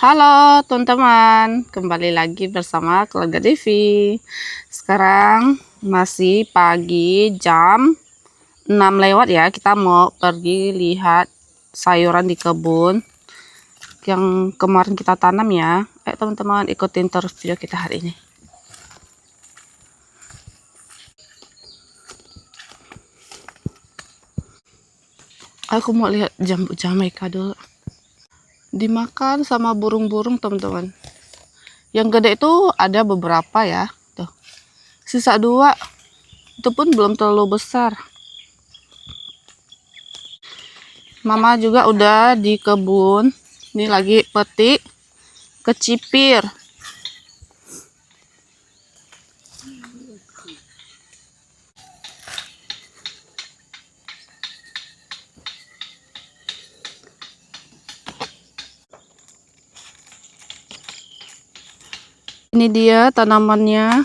Halo teman-teman, kembali lagi bersama keluarga Devi. Sekarang masih pagi jam 6 lewat ya. Kita mau pergi lihat sayuran di kebun yang kemarin kita tanam ya. Teman-teman, ikutin terus video kita hari ini. Aku mau lihat jambu Jamaika dulu. Dimakan sama burung-burung teman-teman. Yang gede itu ada beberapa ya. Tuh. Sisa 2 itu pun belum terlalu besar. Mama juga udah di kebun. Ini lagi petik kecipir. Ini dia tanamannya.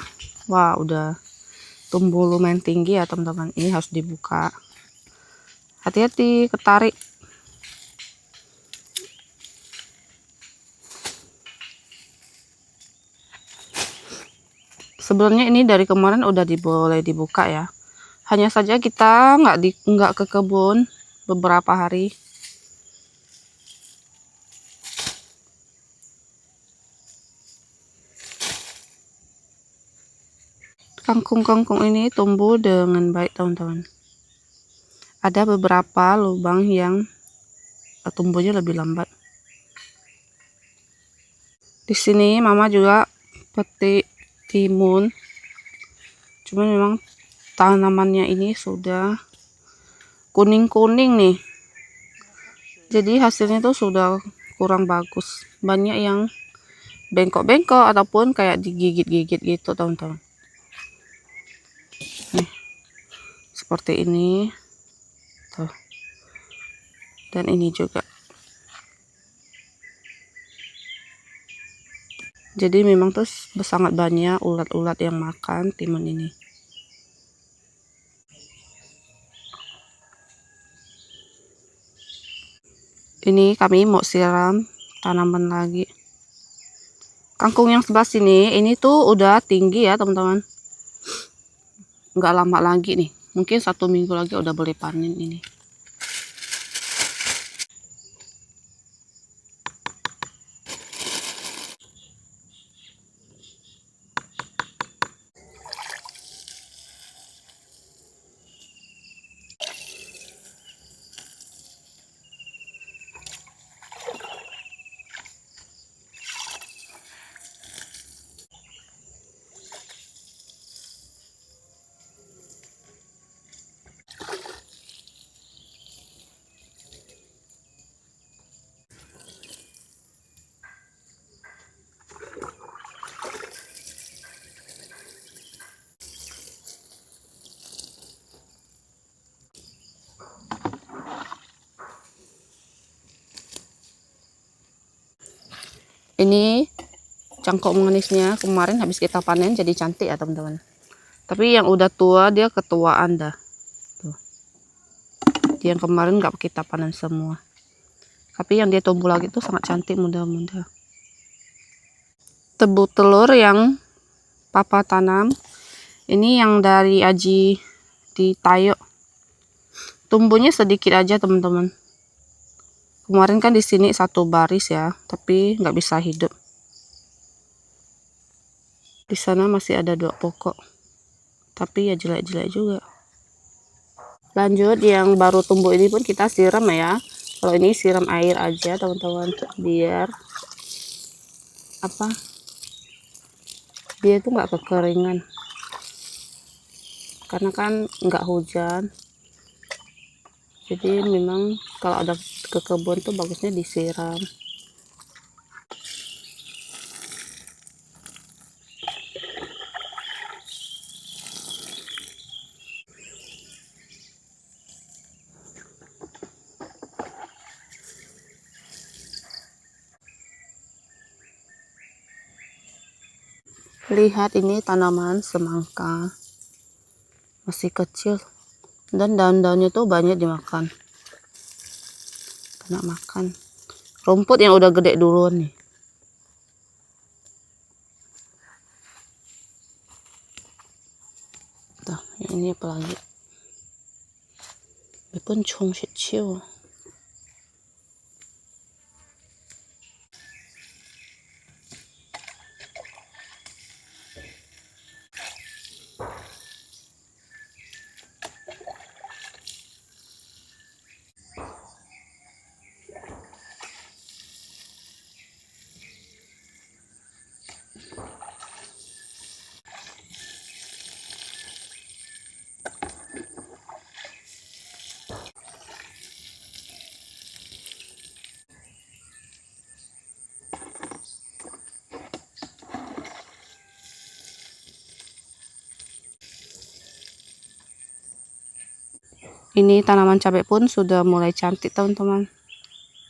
Wah, udah tumbuh lumayan tinggi ya teman-teman. Ini harus dibuka. Hati-hati ketarik. Sebenarnya ini dari kemarin udah boleh dibuka ya. Hanya saja kita nggak ke kebun beberapa hari. Kangkung-kangkung ini tumbuh dengan baik teman-teman. Ada beberapa lubang yang tumbuhnya lebih lambat. Di sini mama juga petik timun. Cuma memang tanamannya ini sudah kuning-kuning nih. Jadi hasilnya tuh sudah kurang bagus. Banyak yang bengkok-bengkok ataupun kayak digigit-gigit gitu teman-teman. Nih, seperti ini. Tuh. Dan ini juga. Jadi memang tuh sangat banyak ulat-ulat yang makan timun ini. Ini kami mau siram tanaman lagi. Kangkung yang sebelah sini ini tuh udah tinggi ya teman-teman. Nggak lama lagi nih. Mungkin 1 minggu lagi udah boleh panen ini. Ini cangkok manisnya kemarin habis kita panen jadi cantik ya teman-teman. Tapi yang udah tua dia ketuaan dah. Tuh. Yang kemarin nggak kita panen semua. Tapi yang dia tumbuh lagi tuh sangat cantik mudah-mudahan. Tebu telur yang papa tanam. Ini yang dari Aji di Tayo. Tumbuhnya sedikit aja teman-teman. Kemarin kan di sini 1 baris ya, tapi nggak bisa hidup. Di sana masih ada 2 pokok, tapi ya jelek-jelek juga. Lanjut yang baru tumbuh ini pun kita siram ya. Kalau ini siram air aja teman-teman, biar dia itu nggak kekeringan. Karena kan nggak hujan. Jadi memang kalau ada ke kebun tuh bagusnya disiram. Lihat ini tanaman semangka. Masih kecil. Dan daun-daunnya tuh banyak dimakan. Kena makan. Rumput yang udah gede duluan nih. ini apa lagi? Bepun chung ciu. Ini tanaman cabai pun sudah mulai cantik teman-teman.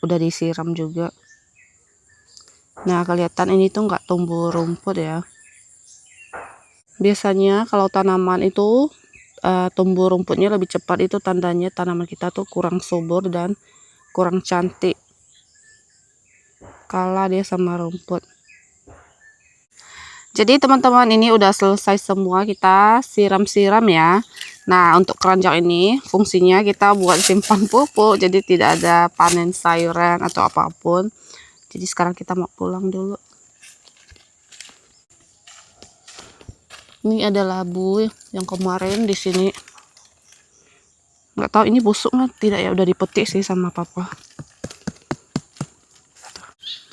Udah disiram juga. Nah, kelihatan ini tuh nggak tumbuh rumput ya. Biasanya kalau tanaman itu tumbuh rumputnya lebih cepat, itu tandanya tanaman kita tuh kurang subur dan kurang cantik. Kalah dia sama rumput. Jadi teman-teman, ini udah selesai semua, kita siram-siram ya. Nah, untuk keranjang ini fungsinya kita buat simpan pupuk, jadi tidak ada panen sayuran atau apapun. Jadi sekarang kita mau pulang dulu. Ini ada labu yang kemarin di sini. Nggak tahu ini busuk nggak, tidak ya, udah dipetik sih sama papa.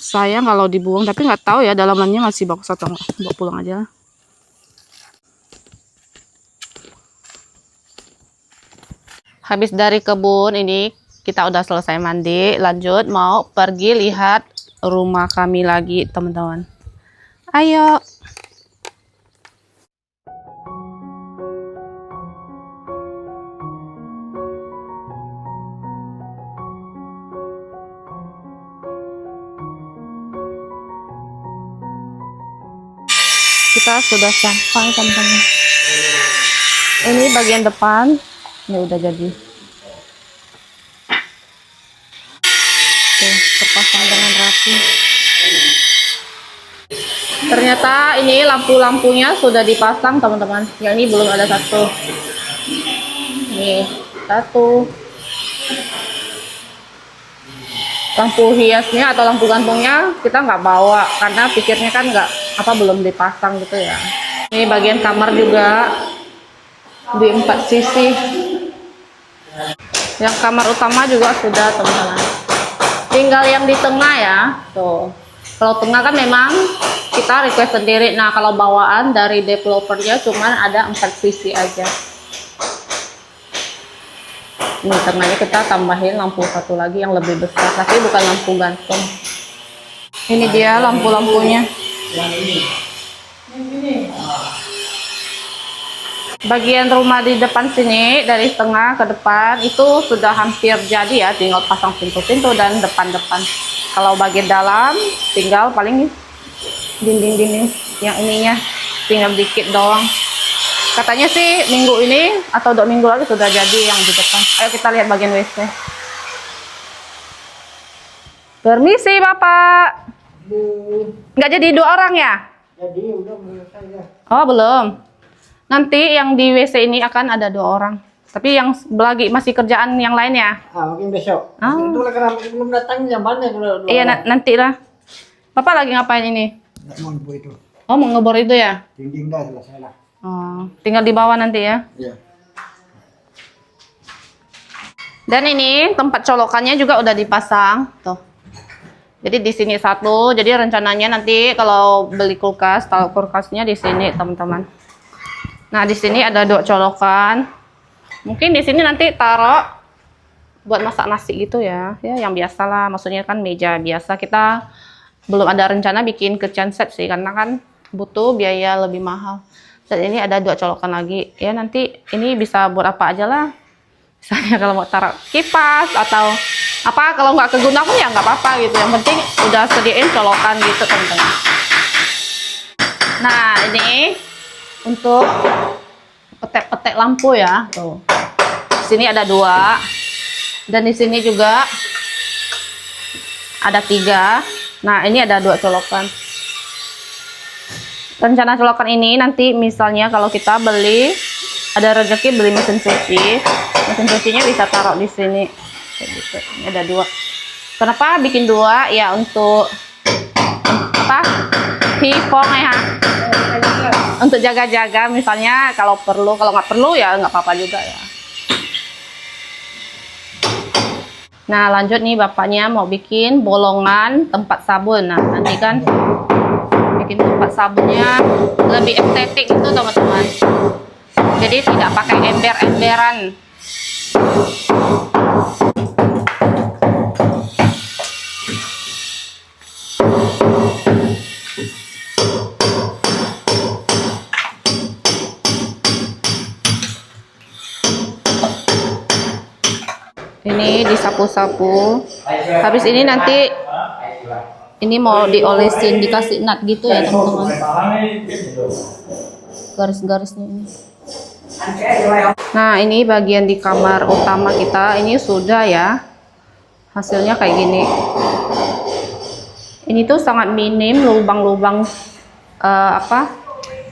Sayang kalau dibuang, tapi nggak tahu ya dalamannya masih bagus atau enggak. Bawa pulang aja. Habis dari kebun ini kita udah selesai mandi, lanjut mau pergi lihat rumah kami lagi teman-teman. Ayo. Kita sudah sampai teman-teman. Ini bagian depan. Ini udah jadi. Tuh, terpasang dengan rapi. Ternyata ini lampu-lampunya sudah dipasang teman-teman. Yang ini belum ada satu. Nih, satu. Lampu hiasnya atau lampu gantungnya kita nggak bawa karena pikirnya kan belum dipasang gitu ya. Ini bagian kamar juga di 4 sisi. Yang kamar utama juga sudah teman-teman. Tinggal yang di tengah ya. Tuh. Kalau tengah kan memang kita request sendiri. Nah, kalau bawaan dari developernya cuman ada 4 sisi aja. Ini tengahnya kita tambahin lampu satu lagi yang lebih besar, tapi bukan lampu gantung. Ini dia lampu-lampunya. Bagian rumah di depan sini dari tengah ke depan itu sudah hampir jadi ya, tinggal pasang pintu-pintu dan depan-depan. Kalau bagian dalam tinggal paling dinding-dinding yang ininya tinggal dikit doang. Katanya sih minggu ini atau 2 minggu lagi sudah jadi yang di depan. Ayo kita lihat bagian WC. Permisi Bapak. Nggak jadi 2 orang ya? Jadi udah selesai ya. Oh belum. Nanti yang di WC ini akan ada 2 orang. Tapi yang lagi masih kerjaan yang lain ya? Mungkin besok. Oh. Itu karena belum datang jam mana kalau Iya nanti lah. Bapak lagi ngapain ini? nggak mau ibu itu. Oh mau ngebor itu ya? Dinding dah selesai lah. Oh, tinggal di bawah nanti ya. Iya. Dan ini tempat colokannya juga udah dipasang tuh. Jadi di sini satu. Jadi rencananya nanti kalau beli kulkas, taruh kulkasnya di sini teman-teman. Nah di sini ada 2 colokan. Mungkin di sini nanti taruh buat masak nasi gitu ya. Ya yang biasa lah. Maksudnya kan meja biasa. Kita belum ada rencana bikin kitchen set sih, karena kan butuh biaya lebih mahal. Dan ini ada 2 colokan lagi. Ya nanti ini bisa buat apa aja lah. Misalnya kalau mau taruh kipas atau apa, kalau nggak keguna pun ya nggak apa-apa gitu. Yang penting udah sediain colokan gitu teman-teman. Nah ini untuk petek-petek lampu ya. Tuh. Di sini ada 2. Dan di sini juga ada 3. Nah ini ada 2 colokan. Rencana colokan ini nanti misalnya kalau kita beli ada rezeki beli mesin cuci. Mesin cucinya bisa taruh di sini kayak gitu. Ini ada 2. Kenapa bikin 2? Ya untuk apa? Hifong ya. Untuk jaga-jaga misalnya kalau perlu, kalau nggak perlu ya nggak apa-apa juga ya. Nah lanjut nih bapaknya mau bikin bolongan tempat sabun. Nah nanti kan bikin tempat sabunnya lebih estetik gitu teman-teman. Jadi tidak pakai ember-emberan. Ini disapu-sapu. Habis ini nanti ini mau diolesin, dikasih nut gitu ya teman-teman. Garis-garisnya ini. Nah ini bagian di kamar utama kita. Ini sudah ya. Hasilnya kayak gini. Ini tuh sangat minim lubang-lubang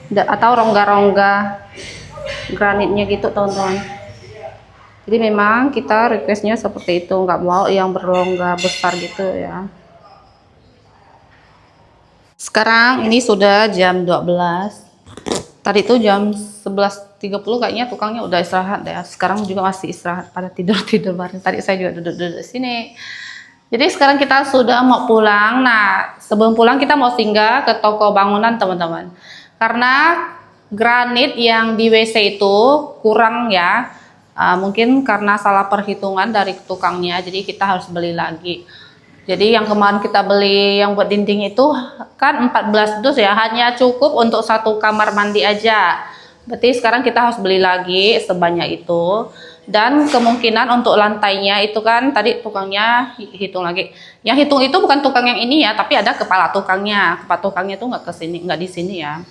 atau rongga-rongga granitnya gitu teman-teman. Jadi memang kita requestnya seperti itu, nggak mau yang berrongga besar gitu ya. Sekarang ini sudah jam 12. Tadi itu jam 11.30 kayaknya tukangnya udah istirahat ya. Sekarang juga masih istirahat pada tidur-tidur bareng. Tadi saya juga duduk-duduk di sini. Jadi sekarang kita sudah mau pulang. Nah, sebelum pulang kita mau singgah ke toko bangunan teman-teman. Karena granit yang di WC itu kurang ya. Mungkin karena salah perhitungan dari tukangnya, jadi kita harus beli lagi. Jadi yang kemarin kita beli yang buat dinding itu kan 14 dus ya, hanya cukup untuk 1 kamar mandi aja. Berarti sekarang kita harus beli lagi sebanyak itu. Dan kemungkinan untuk lantainya itu kan tadi tukangnya hitung lagi. Yang hitung itu bukan tukang yang ini ya, tapi ada kepala tukangnya. Kepala tukangnya itu nggak di sini ya.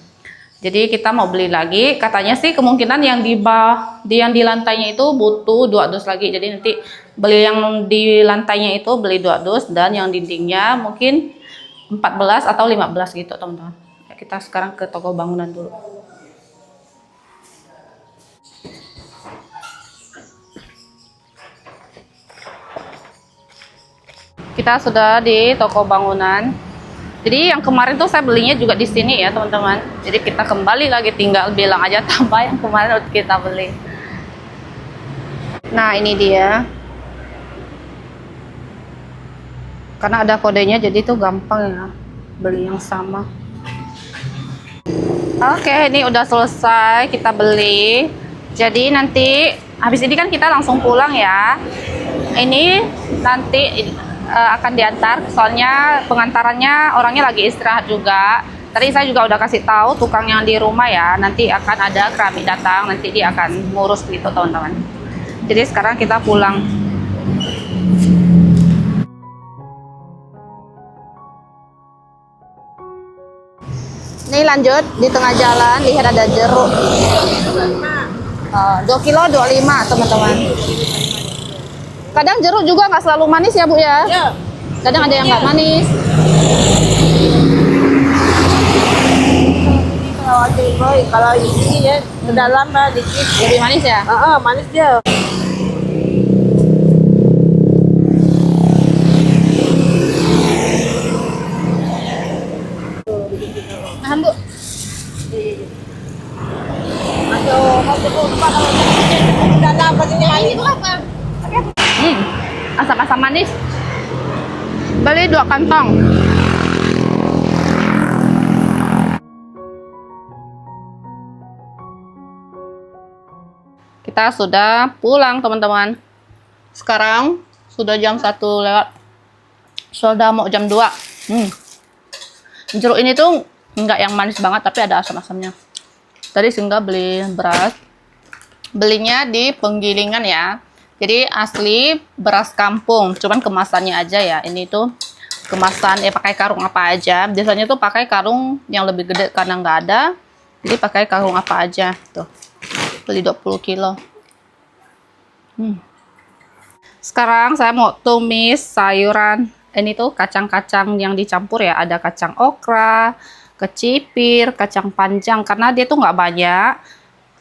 Jadi kita mau beli lagi, katanya sih kemungkinan yang di bawah, yang di lantainya itu butuh 2 dus lagi. Jadi nanti beli yang di lantainya itu beli 2 dus dan yang dindingnya mungkin 14 atau 15 gitu teman-teman. Kita sekarang ke toko bangunan dulu. Kita sudah di toko bangunan. Jadi yang kemarin tuh saya belinya juga di sini ya teman-teman. Jadi kita kembali lagi, tinggal bilang aja tambah yang kemarin udah kita beli. Nah ini dia. Karena ada kodenya jadi tuh gampang ya beli yang sama. Oke, ini udah selesai kita beli. Jadi nanti habis ini kan kita langsung pulang ya. Ini nanti akan diantar, soalnya pengantarannya orangnya lagi istirahat juga. Tadi saya juga udah kasih tahu tukang yang di rumah ya, nanti akan ada keramik datang, nanti dia akan ngurus gitu teman-teman. Jadi sekarang kita pulang. Ini lanjut di tengah jalan, lihat ada jeruk. 2 kilo 25 teman-teman. Kadang jeruk juga nggak selalu manis ya Bu ya? Ya. Kadang ada yang nggak manis. Kalau ini ya ke dalam dikit. Lebih manis ya? Manis dia. Tahan Bu. Asam-asam manis. Beli 2 kantong. Kita sudah pulang teman-teman. Sekarang sudah jam 1 lewat. Sudah mau jam 2. Jeruk ini tuh enggak yang manis banget, tapi ada asam-asamnya. Tadi singgah beli beras. Belinya di penggilingan ya. Jadi asli beras kampung, cuman kemasannya aja ya. Ini tuh kemasan pakai karung apa aja. Biasanya tuh pakai karung yang lebih gede karena nggak ada. Jadi pakai karung apa aja tuh. Beli 20 kilo. Sekarang saya mau tumis sayuran. Ini tuh kacang-kacang yang dicampur ya. Ada kacang okra, kecipir, kacang panjang. Karena dia tuh nggak banyak.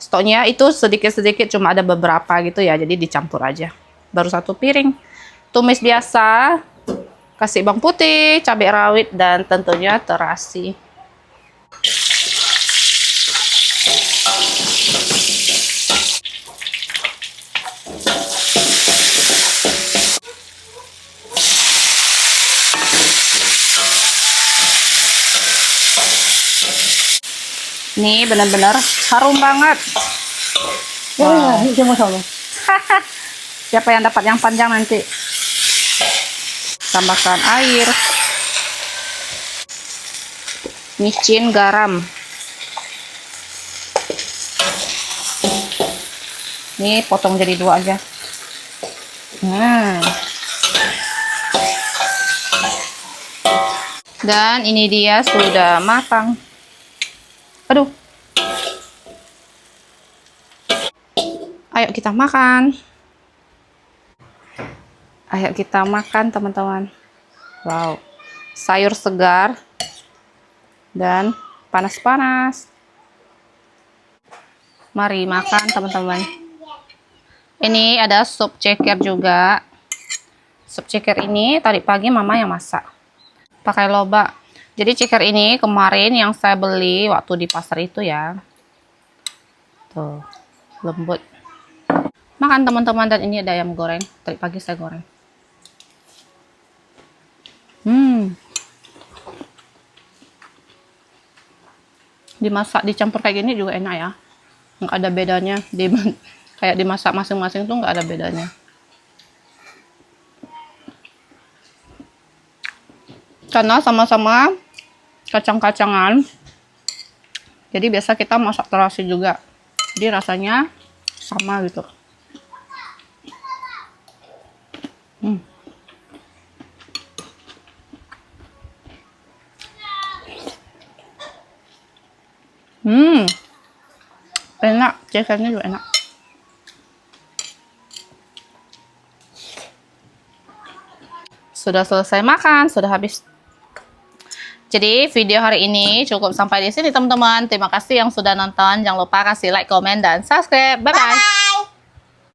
Stoknya itu sedikit-sedikit, cuma ada beberapa gitu ya, jadi dicampur aja. Baru 1 piring. Tumis biasa, kasih bawang putih, cabai rawit, dan tentunya terasi. Ini benar-benar harum banget. Ya, ini cuma sama. Siapa yang dapat yang panjang nanti? Tambahkan air, micin, garam. Ini potong jadi 2 aja. Dan ini dia sudah matang. Aduh. Ayo kita makan. Ayo kita makan, teman-teman. Wow. Sayur segar dan panas-panas. Mari makan, teman-teman. Ini ada sup ceker juga. Sup ceker ini tadi pagi mama yang masak. Pakai lobak. Jadi ceker ini kemarin yang saya beli waktu di pasar itu ya. Tuh, lembut. Makan, teman-teman. Dan ini ada ayam goreng. Tadi pagi saya goreng. Dimasak, dicampur kayak gini juga enak ya. Nggak ada bedanya. Kayak dimasak masing-masing tuh nggak ada bedanya. Karena sama-sama kacang-kacangan, jadi biasa kita masak terasi juga, jadi rasanya sama gitu. Enak, cekernya juga enak. Sudah selesai makan, sudah habis. Jadi video hari ini cukup sampai di sini, teman-teman. Terima kasih yang sudah nonton. Jangan lupa kasih like, komen, dan subscribe. Bye-bye.